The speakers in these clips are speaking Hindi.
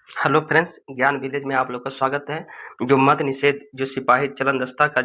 हेलो फ्रेंड्स, ज्ञान विलेज में आप लोग का स्वागत है। जो मद्य निषेध जो सिपाही चलन दस्ता का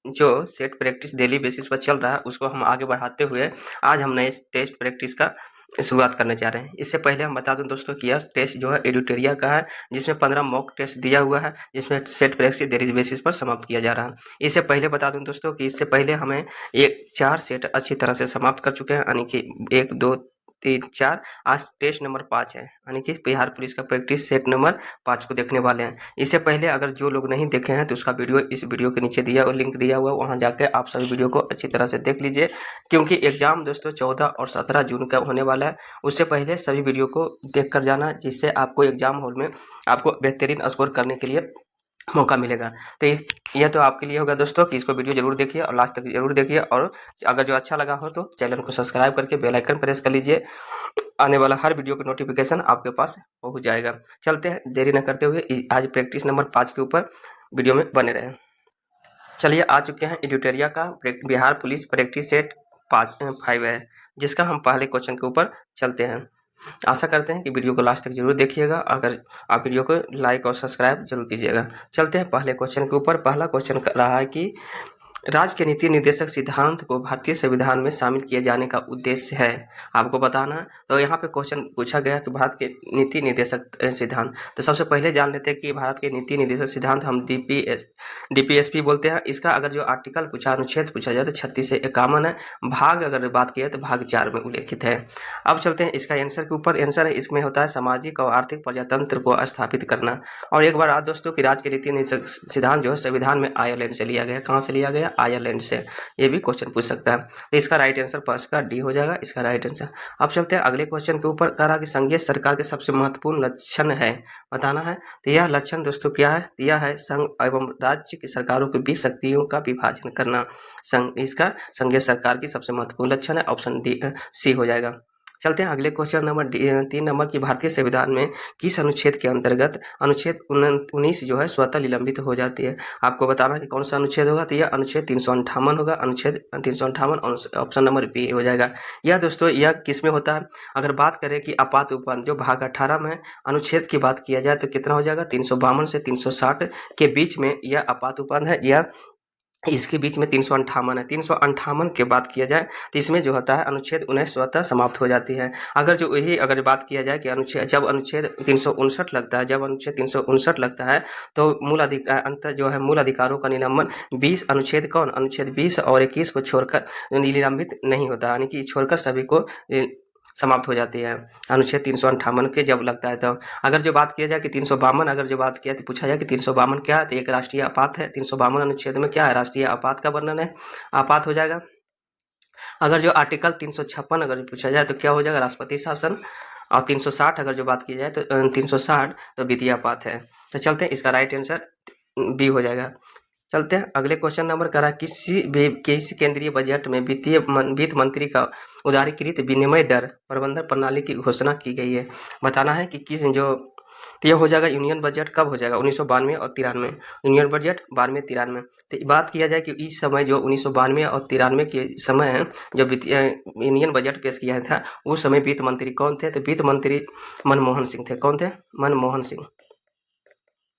जो सेट प्रैक्टिस डेली बेसिस पर चल रहा है उसको हम आगे बढ़ाते हुए आज हम नए टेस्ट प्रैक्टिस का शुरुआत करने जा रहे हैं। इससे पहले हम बता दूं दोस्तों कि यह टेस्ट जो है एडिटोरिया का है, जिसमें 15 मॉक टेस्ट दिया हुआ है, जिसमें सेट प्रैक्टिस डेली बेसिस पर समाप्त किया जा रहा है। इससे पहले बता दूं दोस्तों कि इससे पहले हमें एक 4 सेट अच्छी तरह से समाप्त कर चुके हैं, यानी कि 1 2 3 4। आज टेस्ट नंबर 5 है, यानी कि बिहार पुलिस का प्रैक्टिस सेट नंबर 5 को देखने वाले हैं। इससे पहले अगर जो लोग नहीं देखे हैं तो उसका वीडियो इस वीडियो के नीचे दिया हुआ लिंक दिया हुआ, वहां जाकर आप सभी वीडियो को अच्छी तरह से देख लीजिए, क्योंकि एग्जाम दोस्तों 14 और 17 जून का होने वाला है। उससे पहले सभी वीडियो को देख कर जाना, जिससे आपको एग्जाम हॉल में आपको बेहतरीन स्कोर करने के लिए मौका मिलेगा। तो यह तो आपके लिए होगा दोस्तों कि इसको वीडियो जरूर देखिए और लास्ट तक जरूर देखिए, और अगर जो अच्छा लगा हो तो चैनल को सब्सक्राइब करके बेल आइकन प्रेस कर लीजिए। आने वाला हर वीडियो का नोटिफिकेशन आपके पास पहुंच जाएगा। चलते हैं देरी न करते हुए आज प्रैक्टिस नंबर 5 के ऊपर वीडियो में बने रहें। चलिए आ चुके हैं एडिटोरिया का बिहार पुलिस प्रैक्टिस सेट 5 है, जिसका हम पहले क्वेश्चन के ऊपर चलते हैं। आशा करते हैं कि वीडियो को लास्ट तक जरूर देखिएगा। अगर आप वीडियो को लाइक और सब्सक्राइब जरूर कीजिएगा। चलते हैं पहले क्वेश्चन के ऊपर। पहला क्वेश्चन रहा है कि राज्य के नीति निर्देशक सिद्धांत को भारतीय संविधान में शामिल किए जाने का उद्देश्य है, आपको बताना है। तो यहाँ पे क्वेश्चन पूछा गया कि भारत के नीति निर्देशक सिद्धांत। तो सबसे पहले जान लेते हैं कि भारत के नीति निर्देशक सिद्धांत हम डीपीएसपी बोलते हैं। इसका अगर जो आर्टिकल पूछा, अनुच्छेद पूछा जाए तो 36 से 51 है। भाग अगर बात की है तो भाग 4 में उल्लेखित है। अब चलते हैं इसका आंसर के ऊपर। आंसर है इसमें होता है सामाजिक और आर्थिक प्रजातंत्र को स्थापित करना। और एक बार आज दोस्तों कि राज्य के नीति निर्देशक सिद्धांत जो है संविधान में आयरलैंड से लिया गया। कहाँ से लिया गया? आयरलैंड से। ये भी क्वेश्चन पूछ सकता है। तो इसका राइट आंसर फर्स्ट का डी हो जाएगा, इसका राइट आंसर। अब चलते हैं अगले क्वेश्चन के ऊपर। कह रहा कि संघीय सरकार के सबसे महत्वपूर्ण लक्षण है, बताना है। तो यह लक्षण दोस्तों क्या है? दिया है संघ एवं राज्य की सरकारों के बीच शक्तियों का विभाजन करना। इसका संघीय सरकार की सबसे महत्वपूर्ण लक्षण है, ऑप्शन डी सी हो जाएगा। चलते हैं अगले क्वेश्चन नंबर 3 नंबर की भारतीय संविधान में किस अनुच्छेद के अंतर्गत अनुच्छेद 19 जो है स्वतः निलंबित हो जाती है। आपको बताना कि कौन सा अनुच्छेद होगा। तो यह अनुच्छेद 358 होगा, अनुच्छेद 358, ऑप्शन नंबर बी हो जाएगा। यह दोस्तों यह किस में होता है? अगर बात करें कि आपात उपबंध जो भाग 18 में अनुच्छेद की बात किया जाए तो कितना हो जाएगा? 352 से 360 के बीच में यह आपात उपबंध है। यह इसके बीच में 358 है। 358 के बात किया जाए तो इसमें जो होता है अनुच्छेद 19 स्वतः समाप्त हो जाती है। अगर जो यही अगर बात किया जाए कि जब अनुच्छेद 359 लगता है, जब अनुच्छेद 359 लगता है तो मूल अधिकार अंतर जो है मूल अधिकारों का निलंबन 20 अनुच्छेद कौन? अनुच्छेद 20 और 21 को छोड़कर निलंबित नहीं होता, यानी कि छोड़कर सभी को समाप्त हो जाती है अनुच्छेद 358 के जब लगता है। तो अगर जो बात किया जाए कि 352 अगर जो बात किया तो पूछा जाए कि 352 क्या है, तो एक राष्ट्रीय आपात है। 352 अनुच्छेद में क्या है? राष्ट्रीय आपात का वर्णन है, आपात हो जाएगा। अगर जो आर्टिकल 356 अगर पूछा जाए तो क्या हो जाएगा? राष्ट्रपति शासन। और 360 अगर जो बात की जाए तो 360 तो वित्तीय आपात है। तो चलते हैं इसका राइट आंसर बी हो जाएगा। चलते हैं अगले क्वेश्चन नंबर करा किसी केंद्रीय बजट में वित्त मंत्री का उदारीकृत विनिमय दर प्रबंधन प्रणाली की घोषणा की गई है। बताना है कि किस जो तो यह हो जाएगा यूनियन बजट कब हो जाएगा? 1992 और 93। Union budget 92-93। तो बात किया जाए कि इस समय जो 1992 और 93 के समय जो यूनियन बजट पेश किया था उस समय वित्त मंत्री कौन थे? तो वित्त मंत्री मनमोहन सिंह थे। कौन थे?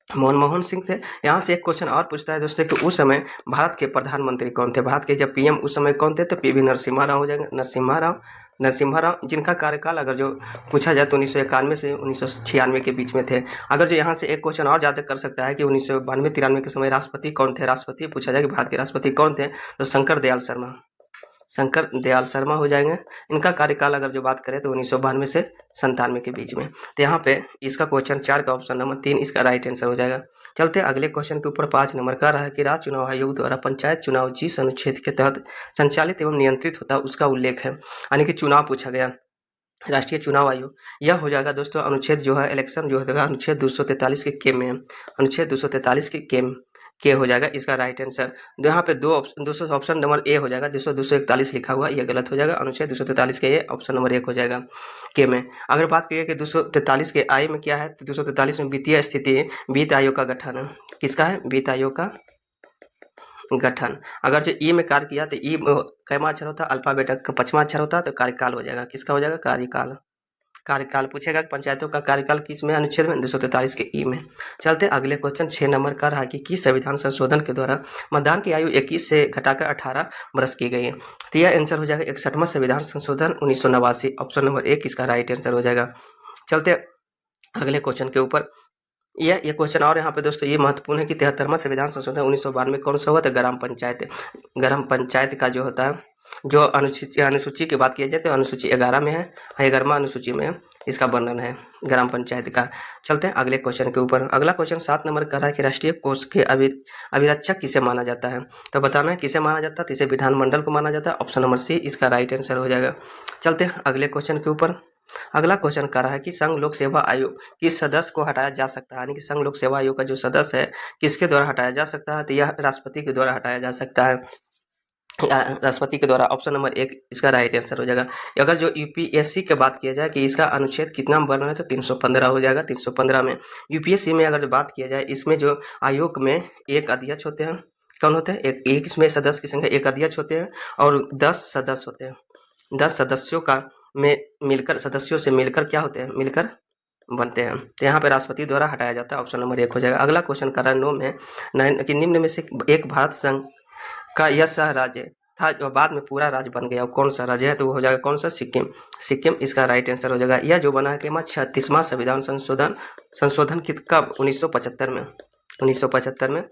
मनमोहन सिंह थे। यहाँ से एक क्वेश्चन और पूछता है दोस्तों कि उस समय भारत के प्रधानमंत्री कौन थे? भारत के जब पीएम उस समय कौन थे? तो पीवी नरसिम्हा राव हो जाएंगे। नरसिम्हा राव जिनका कार्यकाल अगर जो पूछा जाए तो 1991 से 1996 के बीच में थे। अगर जो यहाँ से एक क्वेश्चन और ज़्यादा कर सकता है कि 1992-93 के समय राष्ट्रपति कौन थे? राष्ट्रपति पूछा जाए कि भारत के राष्ट्रपति कौन थे? तो शंकर दयाल शर्मा हो जाएंगे। इनका कार्यकाल अगर जो बात करें तो 1992 से 97 के बीच में। तो यहाँ पे इसका क्वेश्चन 4 का ऑप्शन नंबर 3 इसका राइट आंसर हो जाएगा। चलते हैं अगले क्वेश्चन के ऊपर। 5 नंबर का रहा है कि राज्य चुनाव आयोग द्वारा पंचायत चुनाव जिस अनुच्छेद के तहत संचालित एवं नियंत्रित होता है उसका उल्लेख है, यानी कि चुनाव पूछा गया। राष्ट्रीय चुनाव आयोग यह हो जाएगा दोस्तों अनुच्छेद जो है इलेक्शन जो होगा अनुच्छेद 243 के के में, अनुच्छेद 243 के हो जाएगा इसका राइट आंसर। यहाँ पे दो ऑप्शन नंबर ए हो जाएगा। 241 लिखा हुआ यह गलत हो जाएगा। अनुच्छेद 243 के ये ऑप्शन नंबर 1 हो जाएगा के में। अगर बात करिए कि 243 के आई में क्या है तो 243 में वित्तीय स्थिति वित्त आयोग का गठन है। किसका है? वित्त आयोग का गठन। अगर जो ई में कार्य किया तो ई कैमा अक्षर होता है? अल्फाबेट का 5वां अक्षर होता है तो कार्यकाल हो जाएगा। किसका हो जाएगा? कार्यकाल। कार्यकाल पूछेगा कि पंचायतों का कार्यकाल किस में, अनुच्छेद में 243 के ई में। चलते अगले क्वेश्चन 6 नंबर का रहा कि किस संविधान संशोधन के द्वारा मतदान की आयु 21 से घटाकर 18 वर्ष की गई है। तो यह आंसर हो जाएगा 61वां संविधान संशोधन 1989, ऑप्शन नंबर 1 इसका राइट आंसर हो जाएगा। चलते अगले क्वेश्चन के ऊपर। ये क्वेश्चन और यहाँ पे दोस्तों ये महत्वपूर्ण है कि 73वां संविधान संशोधन 1992 कौन सा हुआ था, ग्राम पंचायत का जो होता है, जो अनुसूची की बात की जाए तो अनुसूची 11 में है, 11वां अनुसूची में इसका वर्णन है ग्राम पंचायत का। चलते हैं अगले क्वेश्चन के ऊपर। अगला क्वेश्चन 7 नंबर का रहा है कि राष्ट्रीय कोष के अभिरक्षक किसे माना जाता है। तो बताना है किसे माना जाता है, तो इसे विधानमंडल को माना जाता है, ऑप्शन नंबर सी इसका राइट आंसर हो जाएगा। चलते हैं अगले क्वेश्चन के ऊपर। अगला क्वेश्चन कर रहा है कि संघ लोक सेवा आयोग किस सदस्य को हटाया जा सकता है, यानी कि संघ लोक सेवा आयोग का जो सदस्य है किसके द्वारा हटाया जा सकता है, तो यह राष्ट्रपति के द्वारा हटाया जा सकता है, राष्ट्रपति के द्वारा, ऑप्शन नंबर 1 इसका राइट आंसर हो जाएगा। अगर जो यूपीएससी की बात किया जाए कि इसका अनुच्छेद कितना वर्णन है, तो 315 हो जाएगा। 315 में यूपीएससी में अगर बात किया जाए, इसमें जो आयोग में एक अध्यक्ष होते हैं, कौन होते हैं, एक इसमें सदस्य की संख्या, एक अध्यक्ष होते हैं और 10 सदस्य होते हैं। 10 सदस्यों का में मिलकर, सदस्यों से मिलकर क्या होते हैं, मिलकर बनते हैं। तो यहाँ पे राष्ट्रपति द्वारा हटाया जाता है, ऑप्शन नंबर 1 हो जाएगा। अगला क्वेश्चन कर रहा है 9 में कि निम्न में से एक भारत संघ का यह सह राज्य था जो बाद में पूरा राज्य बन गया, कौन सा राज्य है, तो वो हो जाएगा कौन सा, सिक्किम इसका राइट आंसर हो जाएगा। यह जो बना है कि 36वां संविधान संशोधन कब, 1975 में।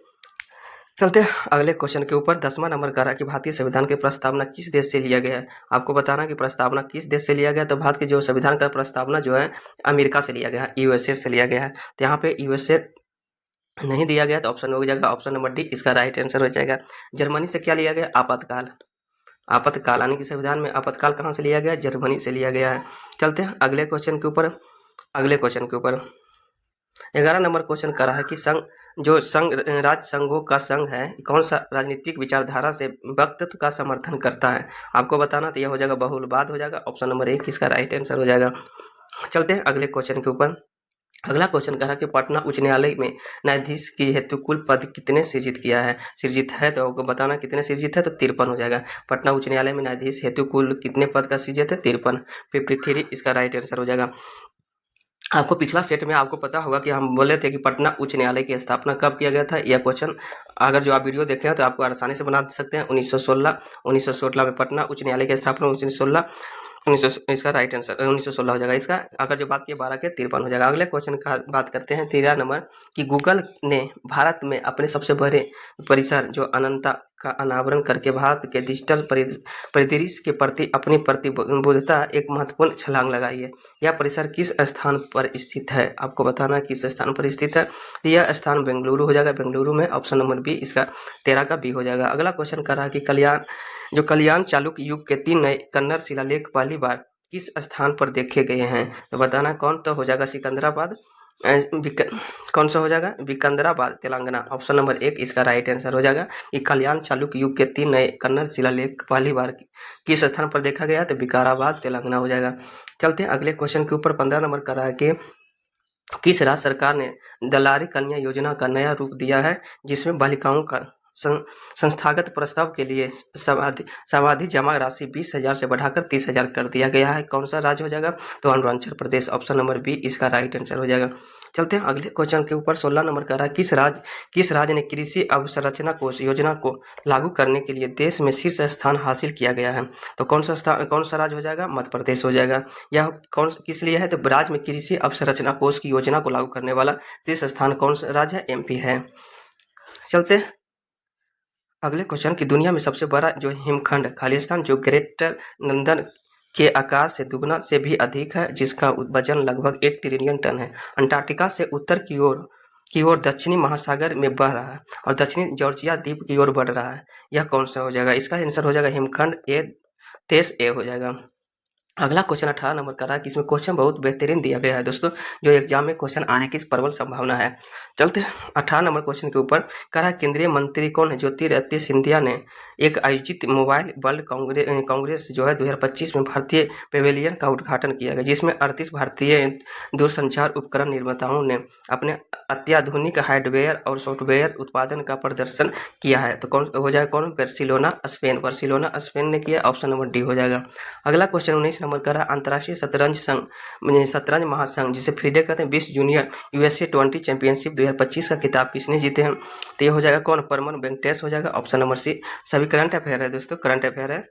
चलते हैं अगले क्वेश्चन के ऊपर। 10वां नंबर का रहा कि भारतीय संविधान की प्रस्तावना किस देश से लिया गया है। आपको बताना कि प्रस्तावना किस देश से लिया गया, तो भारत के जो संविधान का प्रस्तावना जो है अमेरिका से लिया गया है, यूएसए से लिया गया है। तो यहाँ पे यूएसए नहीं दिया गया, तो ऑप्शन हो जाएगा, ऑप्शन नंबर डी इसका राइट आंसर हो जाएगा। जर्मनी से क्या लिया गया, आपातकाल यानी कि संविधान में आपातकाल कहाँ से लिया गया, जर्मनी से लिया गया है। चलते हैं अगले क्वेश्चन के ऊपर। 11 नंबर क्वेश्चन कर रहा है कि राज्य संघों का संघ है कौन सा राजनीतिक विचारधारा से वक्तत्व का समर्थन करता है। आपको बताना, तो यह हो जाएगा बहुलवाद हो जाएगा, ऑप्शन नंबर 1 इसका राइट आंसर हो जाएगा। चलते हैं अगले क्वेश्चन के ऊपर। अगला क्वेश्चन कह रहा है कि पटना उच्च न्यायालय में न्यायाधीश की हेतु कुल पद कितने सृजित है, तो आपको बताना कितने सृजित है, तो 53 हो जाएगा। पटना उच्च न्यायालय में न्यायाधीश हेतु कुल कितने पद का सृजित है, 53, 53 इसका राइट आंसर हो जाएगा। आपको पिछला सेट में आपको पता होगा कि हम बोले थे कि पटना उच्च न्यायालय की स्थापना कब किया गया था। यह क्वेश्चन अगर जो आप वीडियो देखे हैं तो आपको आसानी से बना सकते हैं। 1916 में पटना उच्च न्यायालय की स्थापना 1916 इसका राइट आंसर 1916 हो जाएगा। इसका अगर जो बात की 12 के 53 हो जाएगा। अगले क्वेश्चन का बात करते हैं 13 नंबर कि गूगल ने भारत में अपने सबसे बड़े परिसर जो अनंता का अनावरण करके भारत के डिजिटल परिदृश्य के प्रति अपनी प्रतिबद्धता एक महत्वपूर्ण छलांग लगाई है। यह परिसर किस स्थान पर स्थित है, आपको बताना किस स्थान पर स्थित है। यह स्थान बेंगलुरु हो जाएगा, बेंगलुरु में, ऑप्शन नंबर बी इसका 13 का बी हो जाएगा। अगला क्वेश्चन कर रहा है कि कल्याण चालुक्य युग के 3 नए कन्नड़ शिलालेख पहली बार किस स्थान पर देखे गए हैं, तो बताना कौन, तो हो जाएगा सिकंदराबाद, कौन सा हो जाएगा, विकंदराबाद तेलंगाना, ऑप्शन नंबर 1 इसका राइट आंसर हो जाएगा। कि कल्याण चालुक्य युग के 3 नए कन्नड़ शिलालेख पहली बार किस स्थान पर देखा गया, तो विकाराबाद तेलंगाना हो जाएगा। चलते हैं अगले क्वेश्चन के ऊपर। 15 नंबर कर रहा है कि किस राज्य सरकार ने दलारी कन्या योजना का नया रूप दिया है, जिसमें बालिकाओं का संस्थागत प्रस्ताव के लिए समाधि जमा राशि 20,000 से बढ़ाकर 30,000 कर दिया गया है। कौन सा राज्य हो जाएगा, तो Arunachal Pradesh, option number B इसका राइट आंसर हो जाएगा। चलते हैं अगले क्वेश्चन के ऊपर। 16 नंबर का रहा है किस राज्य ने कृषि अवसंरचना कोष योजना को लागू करने के लिए देश में शीर्ष स्थान हासिल किया गया है, तो कौन सा राज्य हो जाएगा, मध्य प्रदेश हो जाएगा। यह किस लिए है, तो राज्य में कृषि अवसंरचना कोष की योजना को लागू करने वाला शीर्ष स्थान कौन सा राज्य है, एमपी है। चलते अगले क्वेश्चन की दुनिया में सबसे बड़ा जो हिमखंड खालिस्तान जो ग्रेटर लंदन के आकार से दुगना से भी अधिक है, जिसका वजन लगभग 1 ट्रिलियन टन है, अंटार्कटिका से उत्तर की ओर दक्षिणी महासागर में बह रहा है और दक्षिणी जॉर्जिया द्वीप की ओर बढ़ रहा है। यह कौन सा हो जाएगा, इसका आंसर हो जाएगा हिमखंड देश ए हो जाएगा। अगला क्वेश्चन 18 नंबर का रहा है कि इसमें क्वेश्चन बहुत बेहतरीन दिया गया है दोस्तों, जो एग्जाम में क्वेश्चन आने की प्रबल संभावना है। चलते हैं 18 नंबर क्वेश्चन के ऊपर। कह रहा है केंद्रीय मंत्री कौन है, ज्योतिरादित्य सिंधिया ने एक आयोजित मोबाइल वर्ल्ड कांग्रेस जो है 2025 में भारतीय पेवेलियन का उद्घाटन किया गया, जिसमें 38 भारतीय दूरसंचार उपकरण निर्माताओं ने अपने अत्याधुनिक हार्डवेयर और सॉफ्टवेयर उत्पादन का प्रदर्शन किया है। तो कौन हो जाएगा, कौन, बार्सिलोना स्पेन ने किया, ऑप्शन नंबर डी हो जाएगा। अगला क्वेश्चन 19 नंबर का रहा, अंतर्राष्ट्रीय शतरंज महासंघ जिसे FIDE कहते हैं, 20 जूनियर USA 20 चैंपियनशिप 2025 का खिताब किसने जीते हैं? तो ये हो जाएगा कौन, परमन वेंकटेश हो जाएगा, ऑप्शन नंबर सी। सभी करंट अफेयर है दोस्तों, करंट अफेयर है।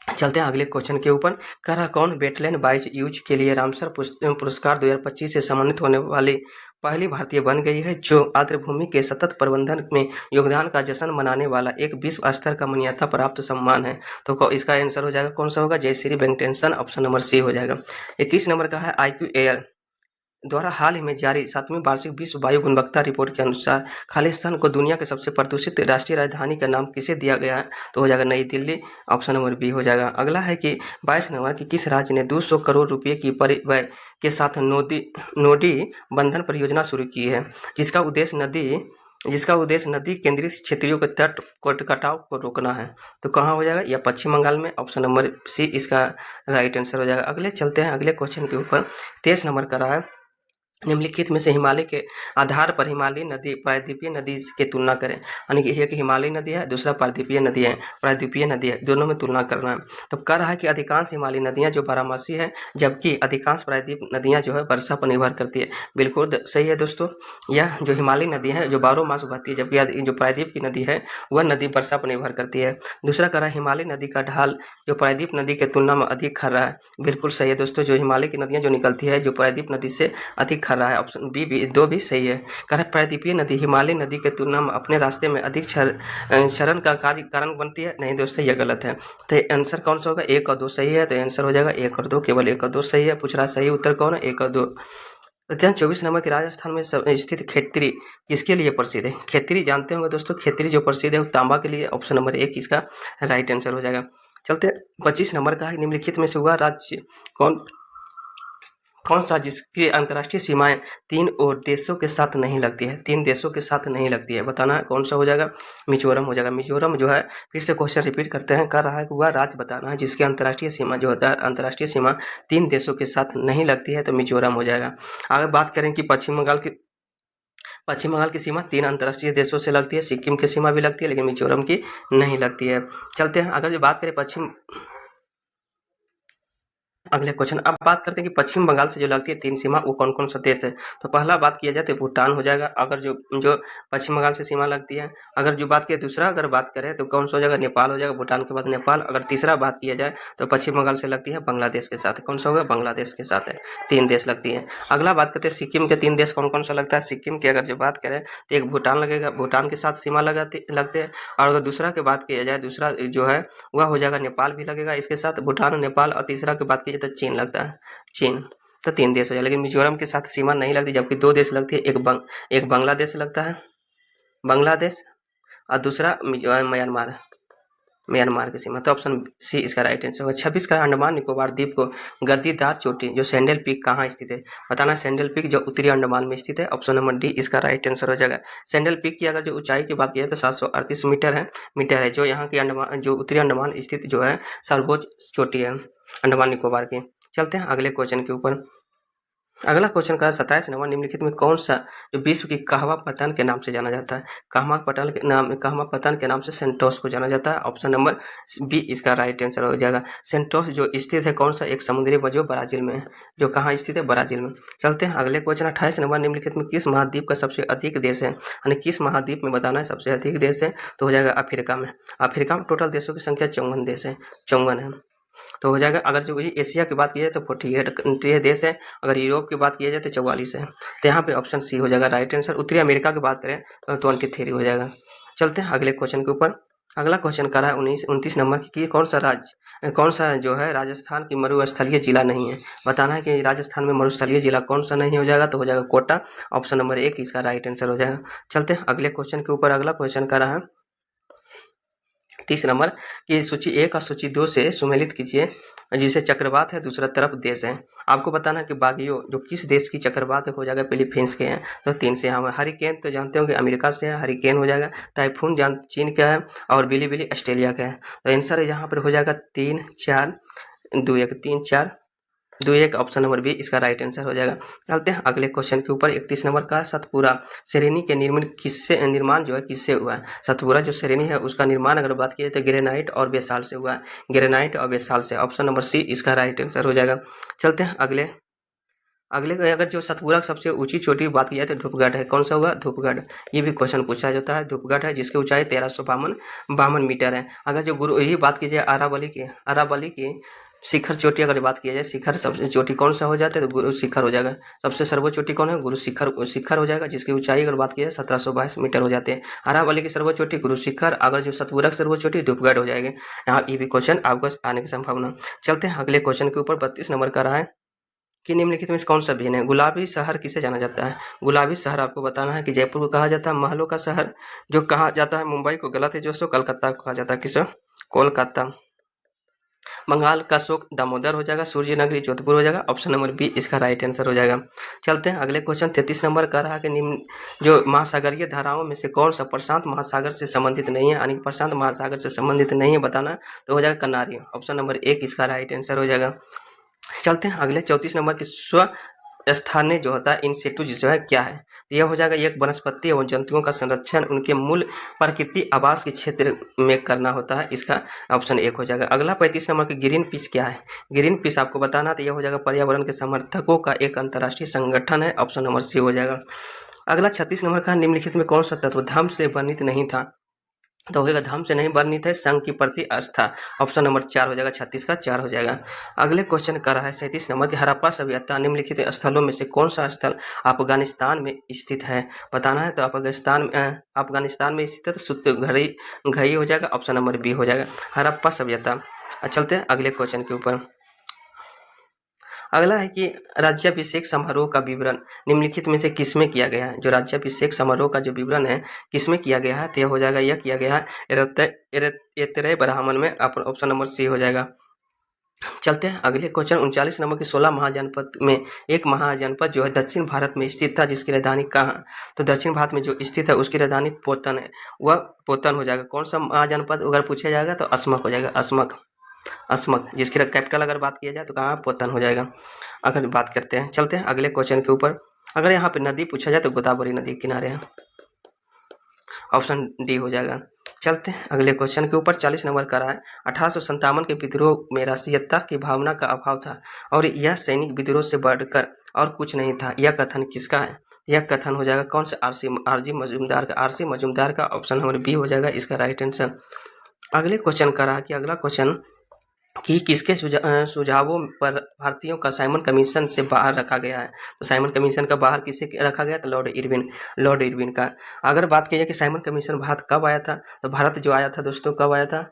चलते हैं अगले क्वेश्चन के ऊपर। कह रहा कौन वेटलैंड बाइज यूज के लिए रामसर पुरस्कार 2025 से सम्मानित होने वाली पहली भारतीय बन गई है, जो आर्द्रभूमि के सतत प्रबंधन में योगदान का जश्न मनाने वाला एक विश्व स्तर का मान्यता प्राप्त सम्मान है। तो इसका आंसर हो जाएगा कौन सा होगा, Jayashree Venkatesan, option number C हो जाएगा। 21 नंबर का है, IQ एयर द्वारा हाल ही में जारी 7वीं वार्षिक विश्व वायु गुणवत्ता रिपोर्ट के अनुसार खालिस्तान को दुनिया के सबसे प्रदूषित राष्ट्रीय राजधानी का नाम किसे दिया गया है? तो हो जाएगा नई दिल्ली, ऑप्शन नंबर बी हो जाएगा। अगला है कि 22 नंबर की किस राज्य ने 200 करोड़ रुपए की परिव्यय के साथ नोडी बंधन परियोजना शुरू की है, जिसका उद्देश्य नदी केंद्रित क्षेत्रों के तट कटाव को रोकना है? तो कहाँ हो जाएगा, या पश्चिम बंगाल में, ऑप्शन नंबर सी इसका राइट आंसर हो जाएगा। अगले चलते हैं अगले क्वेश्चन के ऊपर। 23 नंबर का रहा है, निम्नलिखित में से हिमालय के आधार पर हिमालयी नदी प्रायद्वीपीय नदी की तुलना करें। यानी कि एक हिमालयी नदी है, दूसरा प्रायद्वीपीय नदी है, दोनों में तुलना करना है। तो कह रहा है कि अधिकांश हिमालयी नदियां जो बारहमासी है, जबकि अधिकांश प्रायद्वीप नदियां जो है वर्षा पर निर्भर करती है। बिल्कुल सही है दोस्तों, यह जो हिमालयी नदी है जो 12 मास बहती है, जबकि जो प्रायद्वीप की नदी है वह नदी वर्षा पर निर्भर करती है। दूसरा कह रहा है हिमालयी नदी का ढाल जो प्रायद्वीप नदी के तुलना में अधिक खर्रा है। बिल्कुल सही है दोस्तों, जो हिमालय की नदियां जो निकलती है जो प्रायद्वीप नदी से अधिक रहा है, ऑप्शन बी भी दो भी सही है। कारण प्रायद्वीपीय नदी हिमालय नदी के तुलना में अपने रास्ते में अधिक क्षरण का कारण बनती है। नहीं दोस्तों, यह गलत है। तो आंसर कौन सा होगा, 1 और 2 सही है। तो आंसर हो जाएगा 1 और 2, केवल 1 और 2 सही है। पूछ रहा सही उत्तर कौन है, 1 और 2। 24 नंबर के राजस्थान में स्थित खेतरी किसके लिए प्रसिद्ध है? खेतरी जानते होंगे दोस्तों, खेतरी जो प्रसिद्ध है वो तांबा के लिए, ऑप्शन नंबर 1 इसका राइट आंसर हो जाएगा। चलते 25 नंबर का है, निम्नलिखित में से हुआ राज्य कौन सा जिसकी अंतर्राष्ट्रीय सीमाएं 3 और देशों के साथ नहीं लगती है? 3 देशों के साथ नहीं लगती है, बताना है कौन सा हो जाएगा। मिजोरम हो जाएगा। मिजोरम जो है, फिर से क्वेश्चन रिपीट करते हैं, कर रहा है कि वह राज्य बताना है जिसकी अंतर्राष्ट्रीय सीमा जो होता है, अंतर्राष्ट्रीय सीमा 3 देशों के साथ नहीं लगती है, तो मिजोरम हो जाएगा। अगर बात करें कि पश्चिम बंगाल की सीमा 3 अंतर्राष्ट्रीय देशों से लगती है, सिक्किम की सीमा भी लगती है, लेकिन मिजोरम की नहीं लगती है। चलते हैं अगर जो बात करें अगले क्वेश्चन, अब बात करते हैं कि पश्चिम बंगाल से जो लगती है 3 सीमा वो कौन कौन सा देश है। तो पहला बात किया जाए तो भूटान हो जाएगा, अगर जो पश्चिम बंगाल से सीमा लगती है। अगर जो बात किया दूसरा अगर बात करें तो कौन सा हो जाएगा, नेपाल हो जाएगा, भूटान के बाद नेपाल। अगर तीसरा बात किया जाए तो पश्चिम बंगाल से लगती है बांग्लादेश के साथ, कौन सा होगा, बांग्लादेश के साथ है। 3 देश लगती है। अगला बात करते हैं सिक्किम के 3 देश कौन कौन सा लगता है। सिक्किम की अगर जो बात करें तो एक भूटान लगेगा, भूटान के साथ सीमा लगते हैं। और अगर दूसरा की बात किया जाए, दूसरा जो है वह हो जाएगा नेपाल भी लगेगा इसके साथ, भूटान नेपाल। और तीसरा की बात की जाए तो चीन लगता है, चीन। तो 3 देश हो जाए, लेकिन मिजोरम के साथ सीमा नहीं लगती, जबकि 2 देश लगती है, एक बांग्लादेश लगता है, बांग्लादेश, और दूसरा म्यांमार की सीमा। तो ऑप्शन सी इसका राइट आंसर होगा। 26 का अंडमान निकोबार द्वीप को गद्दीदार चोटी जो सैंडल पीक कहाँ स्थित है, बताना। सैंडल पीक जो उत्तरी अंडमान में स्थित है, ऑप्शन नंबर डी इसका राइट आंसर हो जाएगा। सैंडल पीक की अगर जो ऊंचाई की बात की जाए तो 738 मीटर है, जो यहाँ की जो उत्तरी अंडमान स्थित जो है सर्वोच्च चोटी है अंडमान निकोबार की। चलते हैं अगले क्वेश्चन के ऊपर। अगला क्वेश्चन का 27 नंबर, निम्नलिखित में कौन सा जो विश्व की कहवा पतन के नाम से जाना जाता है। कहवा पतन के नाम से सेंटोस को जाना जाता है, ऑप्शन नंबर बी इसका राइट आंसर हो जाएगा। सेंटोस जो स्थित है कौन सा, एक समुद्री बजो ब्राजील में, जो कहाँ स्थित है, ब्राजील में। चलते हैं अगले क्वेश्चन 28 नंबर, निम्नलिखित में किस महाद्वीप का सबसे अधिक देश है, यानी किस महाद्वीप में बताना है सबसे अधिक देश है। तो हो जाएगा अफ्रीका में। अफ्रीका में टोटल देशों की संख्या 54 देश है, 54 है। तो हो जाएगा। अगर जो एशिया की बात की जाए तो 48 कंट्री देश है, अगर यूरोप की बात की जाए तो 44 है। तो यहाँ पे ऑप्शन सी हो जाएगा राइट आंसर। उत्तरी अमेरिका की बात करें तो 23 हो जाएगा। चलते हैं अगले क्वेश्चन के ऊपर। अगला क्वेश्चन कर रहा है 29 नंबर की, कौन सा जो है राजस्थान की मरुस्थलीय जिला नहीं है, बताना है कि राजस्थान में मरुस्थलीय जिला कौन सा नहीं हो जाएगा। तो हो जाएगा कोटा, ऑप्शन नंबर 1 इसका राइट आंसर हो जाएगा। चलते हैं अगले क्वेश्चन के ऊपर। अगला क्वेश्चन कर रहा है 30 नंबर की सूची 1 और सूची 2 से सुमेलित कीजिए जिसे चक्रवात है, दूसरा तरफ देश है। आपको बताना है कि बागियो जो किस देश की चक्रवात हो जाएगा, फिलीपींस के हैं। तो 3 से यहाँ हरिकेन तो जानते हो कि अमेरिका से है, हरिकेन हो जाएगा। टाइफून चीन का है और बिली ऑस्ट्रेलिया का है। तो आंसर यहाँ पर हो जाएगा 3 4 2 1 3 4 2 1 ऑप्शन नंबर बी इसका राइट आंसर हो जाएगा। चलते हैं अगले क्वेश्चन के ऊपर। 31 नंबर का सतपुरा श्रेणी के निर्माण जो है किससे हुआ है? सतपुरा जो श्रेणी है उसका निर्माण अगर बात की जाए तो ग्रेनाइट और बेसाल्ट से हुआ है। ग्रेनाइट और बेसाल्ट से, ऑप्शन नंबर सी इसका राइट आंसर हो जाएगा। चलते हैं अगले अगर जो सतपुरा सबसे ऊंची चोटी की बात की जाए तो धूपगढ़ है। कौन सा होगा? धूपगढ़। ये भी क्वेश्चन पूछा जाता है। धूपगढ़ है जिसकी ऊंचाई 1352 मीटर है। अगर जो गुरु यही बात की जाए अरावली की शिखर चोटी अगर बात की जाए, शिखर सबसे चोटी कौन सा हो जाता है? तो गुरु शिखर हो जाएगा। सबसे सर्वोच्च चोटी कौन है? गुरु शिखर हो जाएगा, जिसकी ऊंचाई अगर बात की जाए 1722 मीटर हो जाते हैं। अरावली की सर्वोच्च चोटी गुरु शिखर, अगर जो सतपुरा की सर्वोच्च चोटी धूपगढ़ हो जाएगी। यहाँ ये भी क्वेश्चन आपको आने की संभावना। चलते हैं अगले क्वेश्चन के ऊपर। 32 नंबर का रहा है कि निम्नलिखित में से कौन सा भिन्न है? गुलाबी शहर किसे जाना जाता है? गुलाबी शहर आपको बताना है कि जयपुर को कहा जाता है महलों का शहर। जो कहा जाता है मुंबई को गलत है, जो सो कलकत्ता को कहा जाता है। किस? कोलकाता। बंगाल का शोक दामोदर हो जाएगा। सूर्य नगरी जोधपुर हो जाएगा। ऑप्शन नंबर बी इसका राइट आंसर हो जाएगा। चलते हैं अगले क्वेश्चन। 33 नंबर का रहा कि निम्न जो महासागरीय धाराओं में से कौन सा प्रशांत महासागर से संबंधित नहीं है? यानी प्रशांत महासागर से संबंधित नहीं है बताना, तो हो जाएगा कनारी। ऑप्शन नंबर 1 इसका राइट आंसर हो जाएगा। चलते हैं अगले 34 नंबर की स्व स्थानीय जो होता है इन सिटू जो है क्या है? यह हो जाएगा एक वनस्पति एवं जंतुओं का संरक्षण उनके मूल प्रकृति आवास के क्षेत्र में करना होता है। इसका ऑप्शन 1 हो जाएगा। अगला 35 नंबर की ग्रीन पीस क्या है? ग्रीन पीस आपको बताना, तो यह हो जाएगा पर्यावरण के समर्थकों का एक अंतर्राष्ट्रीय संगठन है। ऑप्शन नंबर सी हो जाएगा। अगला 36 नंबर का निम्नलिखित में कौन सा तत्व धर्म से वर्णित नहीं था? तो होगा धर्म से नहीं वर्णित है संघ की प्रति आस्था। ऑप्शन नंबर 4 हो जाएगा। 36 का 4 हो जाएगा। अगले क्वेश्चन का रहा है 37 नंबर की हड़प्पा सभ्यता निम्नलिखित स्थलों में से कौन सा स्थल अफगानिस्तान में स्थित है? बताना है। तो अफगानिस्तान में स्थित घई हो जाएगा। ऑप्शन नंबर बी हो जाएगा हड़प्पा सभ्यता। चलते हैं अगले क्वेश्चन के ऊपर। अगला है कि राज्याभिषेक समारोह का विवरण निम्नलिखित में से किसमें किया गया है? जो राज्याभिषेक समारोह का जो विवरण है किसमें किया गया है? तो यह हो जाएगा, यह किया गया है एरेत्तरे ब्राह्मण में। ऑप्शन नंबर सी हो जाएगा। चलते हैं अगले क्वेश्चन। 39 नंबर के 16 महाजनपद में एक महाजनपद जो है दक्षिण भारत में स्थित था, जिसकी राजधानी कहाँ? तो दक्षिण भारत में जो स्थित है उसकी राजधानी पोतन है। वह पोतन हो जाएगा। कौन सा महाजनपद अगर पूछा जाएगा तो अस्मक हो जाएगा। अस्मक जिसकी कैपिटल अगर बात किया जाए तो कहाँ? पोतन हो जाएगा। अगर बात करते हैं, चलते हैं अगले क्वेश्चन के ऊपर। अगर यहाँ पे नदी पूछा जाए तो गोदावरी नदी किनारे है। ऑप्शन डी हो जाएगा। चलते हैं अगले क्वेश्चन के ऊपर। 40 नंबर का रहा है 1857 के विद्रोह में राष्ट्रीयता की भावना का अभाव था और यह सैनिक विद्रोह से बढ़कर और कुछ नहीं था। यह कथन किसका है? यह कथन हो जाएगा कौन सा? आरसी मजूमदार का। ऑप्शन नंबर बी हो जाएगा इसका राइट आंसर। अगले क्वेश्चन का रहा कि अगला क्वेश्चन कि किसके सुझावों पर भारतीयों का साइमन कमीशन से बाहर रखा गया है? तो साइमन कमीशन का बाहर किसे रखा गया? तो लॉर्ड इरविन का। अगर बात की जाए कि साइमन कमीशन भारत कब आया था, तो भारत जो आया था दोस्तों, कब आया था?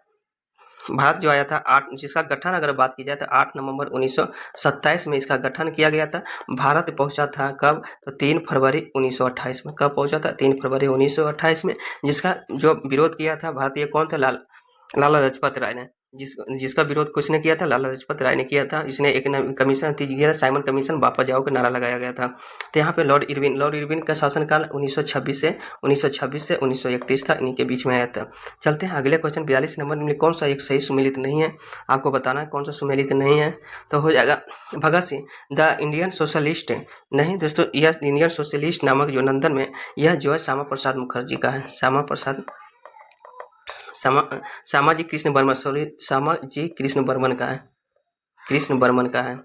भारत जो आया था 8, जिसका गठन अगर बात की जाए तो 8 नवंबर 1927 में इसका गठन किया गया था। भारत पहुंचा था कब? तो 3 फरवरी 1928 में। कब पहुंचा था? 3 फरवरी 1928 में। जिसका जो विरोध किया था भारतीय कौन थे? लाला लाजपत राय ने। जिसका विरोध किसने किया था? लाला लाजपत राय ने किया था। इसने एक कमीशन थी, साइमन कमीशन वापस जाओ का नारा लगाया गया था। तो यहाँ पे लॉर्ड इरविन का शासनकाल 1926 से 1931 था, इन्हीं के बीच में आया था। चलते हैं अगले क्वेश्चन। 42 नंबर में कौन सा एक सही सुमेलित नहीं है? आपको बताना है कौन सा सुमेलित नहीं है। तो हो जाएगा Bhagat Singh the Indian socialist. नहीं दोस्तों, यह इंडियन सोशलिस्ट नामक जो नंदन में यह जो है श्यामा प्रसाद मुखर्जी का है। श्यामाजी कृष्ण बर्मन का है।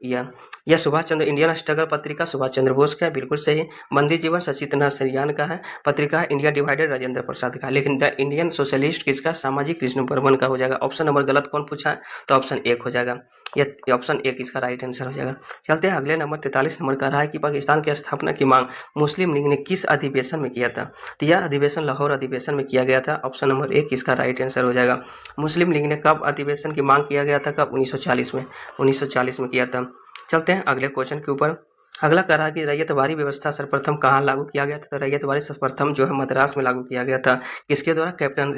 यह सुभाष चंद्र इंडियन स्ट्रगल पत्रिका सुभाष चंद्र बोस का है, बिल्कुल सही। बंदी जीवन सचित्र सरियान का है। पत्रिका है इंडिया डिवाइडेड राजेंद्र प्रसाद का। लेकिन द इंडियन सोशलिस्ट किसका? श्यामाजी कृष्ण बर्मन का हो जाएगा। ऑप्शन नंबर गलत कौन पूछा है? तो ऑप्शन 1 हो जाएगा। यह ऑप्शन 1 इसका राइट आंसर हो जाएगा। चलते हैं अगले नंबर। 43 नंबर का रहा है कि पाकिस्तान की स्थापना की मांग मुस्लिम लीग ने किस अधिवेशन में किया था? तो यह अधिवेशन लाहौर अधिवेशन में किया गया था। ऑप्शन नंबर 1 इसका राइट आंसर हो जाएगा। मुस्लिम लीग ने कब अधिवेशन की मांग किया गया था? कब? 1940 में किया था। चलते हैं अगले क्वेश्चन के ऊपर। अगला कह रहा कि रैयतवारी व्यवस्था सर्वप्रथम कहाँ लागू किया गया था? तो रैयतवारी सर्वप्रथम जो है मद्रास में लागू किया गया था। किसके द्वारा? कैप्टन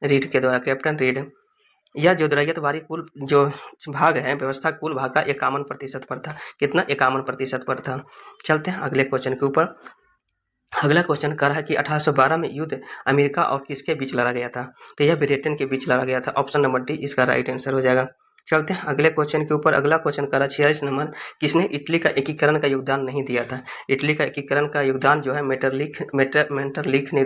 रीड के द्वारा। कैप्टन रीड यह जो रैयतवाड़ी कुल जो भाग है व्यवस्था कुल भाग का 51% पर था। कितना? 51% पर था। चलते हैं अगले क्वेश्चन के ऊपर। अगला क्वेश्चन कर रहा है कि 1812 में युद्ध अमेरिका और किसके बीच लड़ा गया था? तो यह ब्रिटेन के बीच लड़ा गया था। ऑप्शन नंबर डी इसका राइट आंसर हो जाएगा। चलते हैं अगले क्वेश्चन के ऊपर। अगला क्वेश्चन कर रहा है 46 नंबर, किसने इटली का एकीकरण का योगदान नहीं दिया था? इटली का एकीकरण का योगदान जो है मेटरलिख ने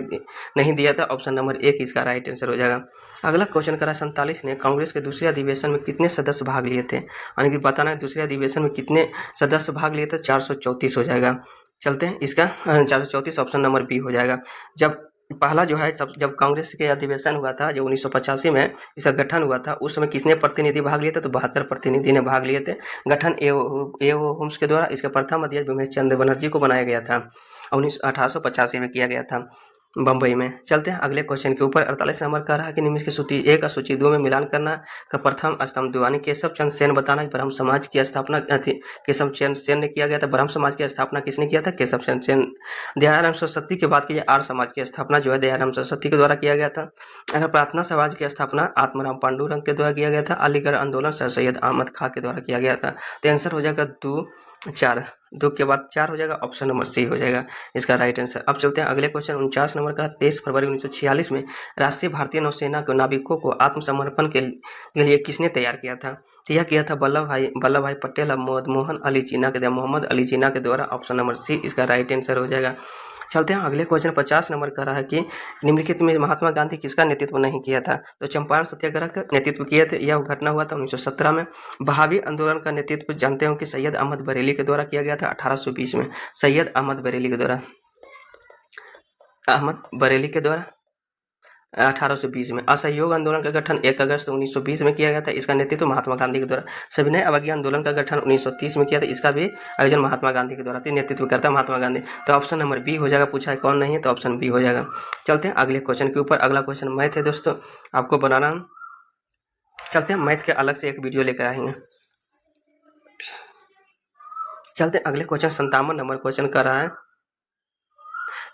नहीं दिया था। ऑप्शन नंबर एक इसका राइट आंसर हो जाएगा। अगला क्वेश्चन कर रहा है 47 ने कांग्रेस के दूसरे अधिवेशन में कितने सदस्य भाग लिए थे? यानी कि बताना है दूसरे अधिवेशन में कितने सदस्य भाग लिए थे। 434 हो जाएगा। चलते हैं इसका 434 ऑप्शन नंबर बी हो जाएगा। जब पहला जो है जब कांग्रेस के अधिवेशन हुआ था, जो 1985 में इसका गठन हुआ था, उस समय किसने प्रतिनिधि भाग लिए थे? तो 72 प्रतिनिधि ने भाग लिए थे। गठन एओ होम्स के द्वारा इसका प्रथम अध्यक्ष बिमल चंद्र बनर्जी को बनाया गया था। 1885 में किया गया था बम्बई में। चलते हैं अगले क्वेश्चन के ऊपर। 48 नंबर का रहा कि निम्न की सूची 1 और सूची 2 में मिलान करना का प्रथम स्तंभ दीवानी केशव चंद्र सेन बताना। ब्रह्म समाज की स्थापना केशव चंद्र सेन ने किया गया था। ब्रह्म समाज की स्थापना किसने किया था? केशव चंद्र सेन। दयाराम सरस्वती की बात कीजिए, आर्य समाज की स्थापना जो है दयाराम सरस्वती के द्वारा किया गया था। अगर प्रार्थना समाज की स्थापना आत्माराम पांडुरंग के द्वारा किया गया था। अलीगढ़ आंदोलन सर सैयद अहमद खां के द्वारा किया गया था। तो आंसर हो जाएगा 2 4, 2 के बाद 4 हो जाएगा। ऑप्शन नंबर सी हो जाएगा इसका राइट आंसर। अब चलते हैं अगले क्वेश्चन 49 नंबर का। 23 फरवरी 1946 में राष्ट्रीय भारतीय नौसेना के नाविकों को आत्मसमर्पण के लिए किसने तैयार किया था? तो यह किया था वल्लभ भाई पटेल और मोहम्मद अली जिन्ना के द्वारा। ऑप्शन नंबर सी इसका राइट आंसर हो जाएगा। चलते हैं अगले क्वेश्चन 50 नंबर का रहा है कि निम्नलिखित में महात्मा गांधी किसका नेतृत्व नहीं किया था? तो चंपारण सत्याग्रह का नेतृत्व किए थे। यह घटना हुआ था 1917 में। बहावी आंदोलन का नेतृत्व जानते हो कि सैयद अहमद बरेली के द्वारा किया गया था 1820 में। सैयद अहमद बरेली के द्वारा 1820 में। असहयोग आंदोलन का गठन 1 अगस्त 1920 में किया गया था। इसका नेतृत्व महात्मा गांधी के द्वारा। सविनय अवज्ञा आंदोलन का गठन 1930 में किया था। इसका भी आयोजन महात्मा गांधी के द्वारा था। नेतृत्व करता महात्मा गांधी। तो ऑप्शन नंबर बी हो जाएगा। पूछा है कौन नहीं है, तो ऑप्शन बी हो जाएगा। चलते हैं अगले क्वेश्चन के ऊपर। अगला क्वेश्चन मैथ है दोस्तों, आपको बनाना। चलते हैं मैथ के अलग से एक वीडियो लेकर आएंगे। चलते हैं अगले क्वेश्चन 57 नंबर क्वेश्चन कर रहा है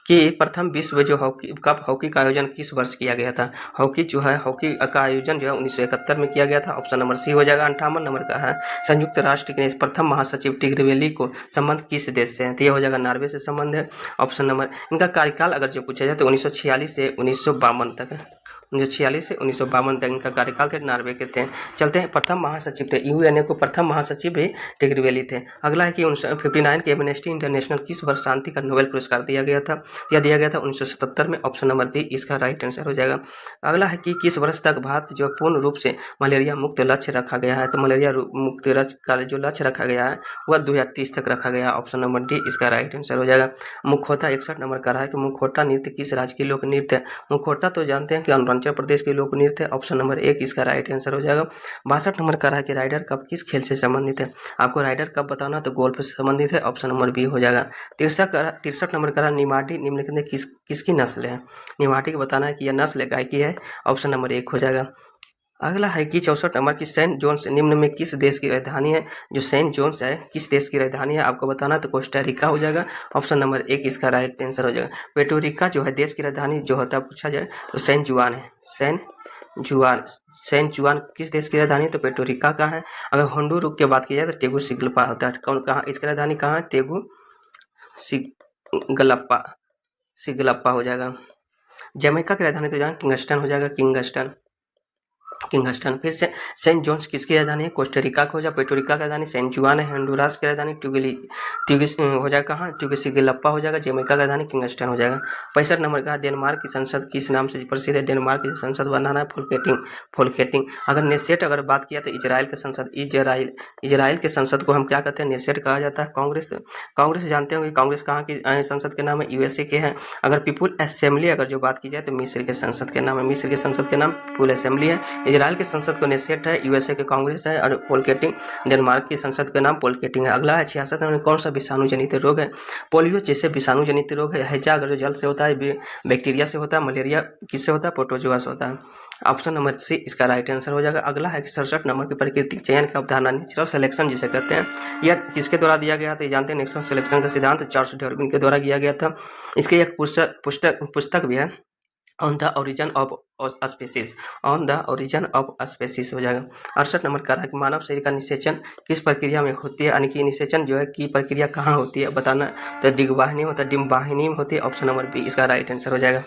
कि प्रथम विश्व जो हॉकी का आयोजन किस वर्ष किया गया था? हॉकी का आयोजन जो है 1971 में किया गया था। ऑप्शन नंबर सी हो जाएगा। 58 नंबर का है संयुक्त राष्ट्र के प्रथम महासचिव टिग्रिवेली को संबंध किस देश से है? तो यह हो जाएगा नॉर्वे से संबंध है। ऑप्शन नंबर, इनका कार्यकाल अगर जो पूछा जाए तो 1946 से 1952 तक है। 1946 से 1952 तक इनका कार्यकाल थे। नॉर्वे के थे। चलते हैं प्रथम महासचिव थे यूएनए को प्रथम महासचिव भी टिग्रिवेली थे। अगला है कि 59 के एमनेस्टी इंटरनेशनल किस वर्ष शांति का नोबेल पुरस्कार दिया गया था? यह दिया गया था 1977 में। ऑप्शन नंबर डी इसका राइट आंसर हो जाएगा। अगला है कि किस वर्ष तक भारत जो पूर्ण रूप से मलेरिया मुक्त लक्ष्य रखा गया है? तो मलेरिया मुक्त का जो लक्ष्य रखा गया है वह 2030 तक रखा गया। ऑप्शन नंबर डी इसका राइट आंसर हो जाएगा। मुखौटा 61 नंबर का रहा है कि मुखौटा नृत्य किस राज्य की लोक नृत्य है? मुखौटा तो जानते हैं कि अरुणाचल प्रदेश के लोक नृत्य है। ऑप्शन नंबर 1 इसका राइट आंसर हो जाएगा। 62 नंबर का रहा है कि राइडर कप किस खेल से संबंधित है? आपको राइडर कप बताना, तो गोल्फ से संबंधित है। ऑप्शन नंबर बी हो जाएगा। 63 नंबर का निमाड़ी निम्नलिखित में किसकी नस्ल है? निमाड़ी को बताना है कि यह नस्ल गाय की है। ऑप्शन नंबर 1 हो जाएगा। अगला है कि 64 नंबर की सेंट जोन्स निम्न में किस देश की राजधानी है? जो सेंट जोन्स है किस देश की राजधानी है आपको बताना, तो कोस्टारिका हो जाएगा। ऑप्शन नंबर 1 इसका राइट आंसर हो जाएगा। पेटोरिका जो है देश की राजधानी जो होता है पूछा जाए तो सेंट जुआन है। सेंट जुआन किस देश की राजधानी? तो पेटोरिका का है। अगर होंडुरुक की बात की जाए तो टेगुसिगल्पा होता है। कहाँ इसकी राजधानी कहाँ है? सिगलप्पा हो जाएगा। जमैका की राजधानी तो जाए किंगस्टन हो जाएगा। किंगस्टन। फिर से सेंट जोन्स किसकी राजधानी है? कोस्टारिका का हो जाएगा। पेटोरिका की राजधानी सेंट जुआन है। होंडुरास की राजधानी हो जाएगा कहाँ? टेगुसिगल्पा हो जाएगा। जमैका की राजधानी किंगस्टन हो जाएगा। 65 नंबर का डेनमार्क की संसद किस नाम से प्रसिद्ध है? डेनमार्क की संसद बनाना है फोल्केटिंग। अगर नेसेट अगर बात किया तो इजराइल की संसद इजराइल के संसद को हम क्या कहते हैं? नेसेट कहा जाता है। कांग्रेस जानते होंगे कांग्रेस कहाँ की संसद के नाम है? यूएसए के है। अगर पीपुल असेंबली अगर जो बात की जाए तो मिस्र के संसद के नाम है। मिस्र के संसद के नाम पीपुल असेंबली है। इजराइल के संसद को नेसेट है। यूएसए के कांग्रेस है। और पोलकेटिंग डेनमार्क की संसद का नाम पोलकेटिंग है। अगला है 66 में कौन सा विषाणु जनित रोग है? पोलियो जैसे विषाणु जनित रोग है। हैजा अगर जो जल से होता है, बैक्टीरिया से होता है। मलेरिया किससे होता है? प्रोटोजोआ से होता है। ऑप्शन नंबर सी इसका राइट आंसर हो जाएगा। अगला है 67 नंबर की प्राकृतिक चयन की अवधारणा नेचुरल सिलेक्शन जिसे कहते हैं, यह किसके द्वारा दिया गया था? जानते हैं नेचुरल सिलेक्शन का सिद्धांत चार्ल्स डार्विन के द्वारा किया गया था। इसके एक पुस्तक भी है। On the origin of species, on the origin of species हो जाएगा। 68 नंबर कह रहा है कि मानव शरीर का निषेचन किस प्रक्रिया में होती है, यानी कि निषेचन जो है की प्रक्रिया कहाँ होती है बताना। तो डिम्बाहिनी में होता है, डिम्बाहिनी में होती है। ऑप्शन नंबर बी इसका राइट आंसर हो जाएगा।